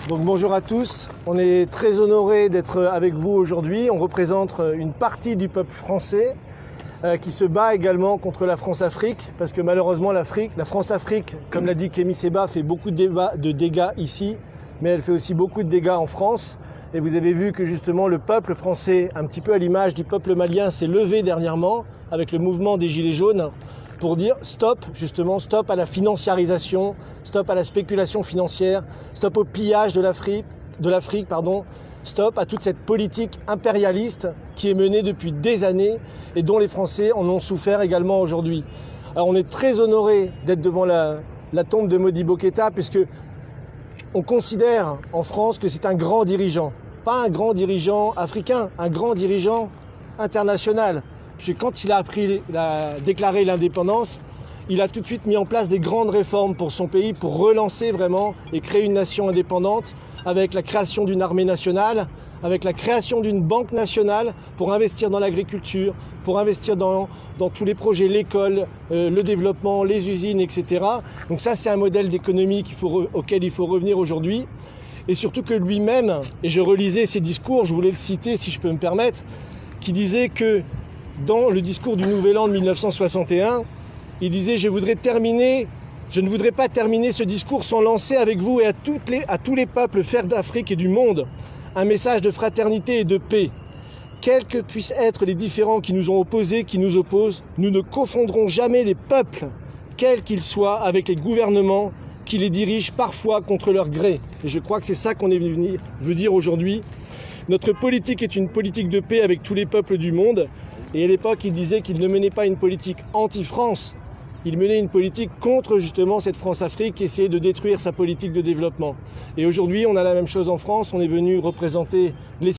Donc bonjour à tous, on est très honoré d'être avec vous aujourd'hui. On représente une partie du peuple français qui se bat également contre la France-Afrique, parce que malheureusement la France-Afrique, comme l'a dit Kémy Séba, fait beaucoup de dégâts ici, mais elle fait aussi beaucoup de dégâts en France. Et vous avez vu que justement le peuple français, un petit peu à l'image du peuple malien, s'est levé dernièrement avec le mouvement des Gilets jaunes pour dire stop, justement, stop à la financiarisation, stop à la spéculation financière, stop au pillage de l'Afrique, stop à toute cette politique impérialiste qui est menée depuis des années et dont les Français en ont souffert également aujourd'hui. Alors on est très honoré d'être devant la tombe de Modibo Keïta, puisque on considère en France que c'est un grand dirigeant, pas un grand dirigeant africain, un grand dirigeant international. Puisque quand il a déclaré l'indépendance, il a tout de suite mis en place des grandes réformes pour son pays, pour relancer vraiment et créer une nation indépendante, avec la création d'une armée nationale, avec la création d'une banque nationale pour investir dans l'agriculture, pour investir dans tous les projets, l'école, le développement, les usines, etc. Donc ça, c'est un modèle d'économie auquel il faut revenir aujourd'hui. Et surtout que lui-même, et je relisais ses discours, je voulais le citer si je peux me permettre, qui disait que dans le discours du Nouvel An de 1961, il disait « Je ne voudrais pas terminer ce discours sans lancer avec vous et à tous les peuples frères d'Afrique et du monde un message de fraternité et de paix. Quels que puissent être les différends qui nous ont opposés, qui nous opposent, nous ne confondrons jamais les peuples, quels qu'ils soient, avec les gouvernements qui les dirigent parfois contre leur gré. » Et je crois que c'est ça qu'on veut dire aujourd'hui. Notre politique est une politique de paix avec tous les peuples du monde. Et à l'époque, il disait qu'il ne menait pas une politique anti-France, il menait une politique contre justement cette France-Afrique qui essayait de détruire sa politique de développement. Et aujourd'hui, on a la même chose en France, on est venu représenter les